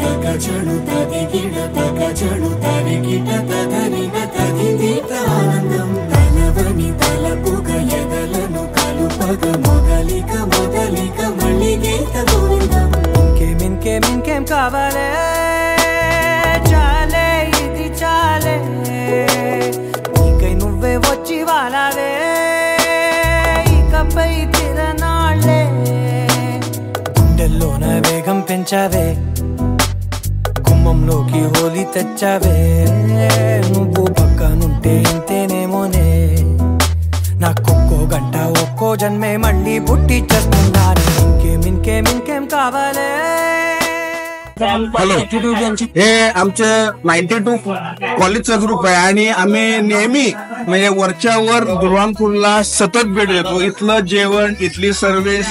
తగచడు తదిగిడ తగచడు తరిగిట తగరిన తదిదీత ఆనందం తలవని తలపుగ ఎదలను కలుపగ మొగలిక మొదలిక మళ్ళీ గీత గోవిందం ఇంకేం కావాలే చాలే ఇది చాలే నీకై నువ్వే వచ్చి వాలావే ఇకపై తిరనాళ్ళే గుండెల్లోన వేగం పెంచావే గుమ్మంలోకి హోలీ తెచ్చావే నువ్వు పక్కనుంటే ఇంతేనేమోనే నాకొక్కో గంట ఒక్కో జన్మే మళ్ళీ పుట్టి చేస్తున్నాను ఇంకేం కావాలే. हॅलो, हे आमचं 92 कॉलेजचा ग्रुप आहे आणि आम्ही नेहमी म्हणजे वरच्या वर दुर्वांपूरला सतत भेट देतो. इथलं जेवण, इथली सर्व्हिस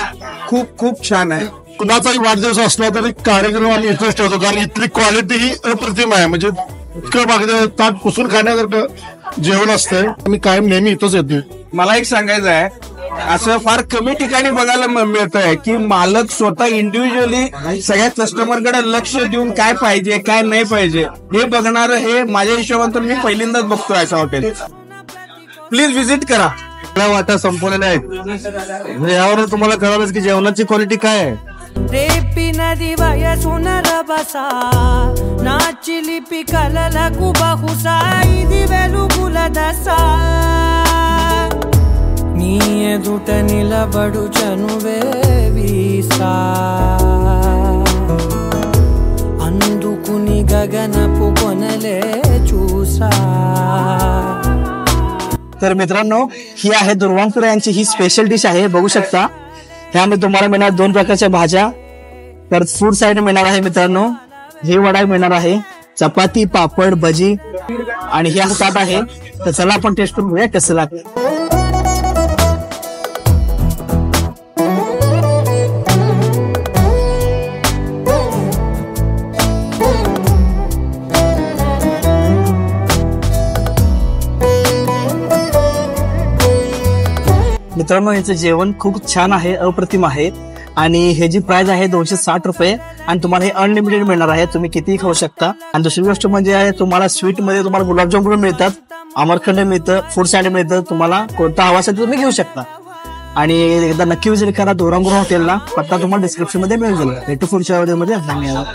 खूप छान आहे. कुणाचाही वाढदिवस असला तरी कार्यक्रम आम्ही इथंच ठेवतो कारण इथली क्वालिटी ही अप्रतिम आहे. म्हणजे इतकं मागं ताट पुसून खाण्यासारखं जेवण असतंय. आम्ही कायम नेहमी इथंच येतो. मला एक सांगायचं आहे, असं फार कमी ठिकाणी बघायला मिळत आहे की मालक स्वतः इंडिव्हिज्युअली सगळ्या कस्टमरकडे लक्ष देऊन काय पाहिजे काय नाही पाहिजे हे बघणार. हे माझ्या हिशोबातून मी पहिल्यांदाच बघतोय असं हॉटेल. प्लीज व्हिजिट करा. वाटा संपवलेल्या आहेत. यावर तुम्हाला कळालंच की जेवणाची क्वालिटी काय आहे. రేపినది వయసున రభస నా చిలిపి కలలకు బహుశా ఇది వెలుగుల దశ నీ ఎదుట నిలబడు చనువే వీసా అందుకుని గగనపు కొనలే చూసా. तर मित्रांनो, ही आहे दुर्वांपूर यांची ही स्पेशल डिश आहे. बघू शकता ह्यामध्ये तुम्हाला मिळणार 2 प्रकारच्या भाज्या. तर फूड साइड मिळणार आहे मित्रांनो, हे वडा मिळणार आहे, चपाती, पापड, भजी आणि हे ताट आहे. तर चला आपण टेस्ट करून घेऊया कसं लागतं. मित्रांनो, याचं जेवण खूप छान आहे, अप्रतिम आहे आणि हे जी प्राइस आहे 260 रुपये आणि तुम्हाला हे अनलिमिटेड मिळणार आहे. तुम्ही कितीही खाऊ शकता. आणि दुसरी गोष्ट म्हणजे आहे, तुम्हाला स्वीट मध्ये तुम्हाला गुलाबजामुन मिळतात, आमरखंड मिळतं, फूड सॅलड मिळतं. तुम्हाला कोणता हवा असेल तुम्ही घेऊ शकता. आणि एकदा नक्की विजिट करा दुर्वांपूर हॉटेलला. पत्ता तुम्हाला डिस्क्रिप्शन मध्ये मिळून जाईल. भेटू पुढच्या व्हिडिओमध्ये. धन्यवाद.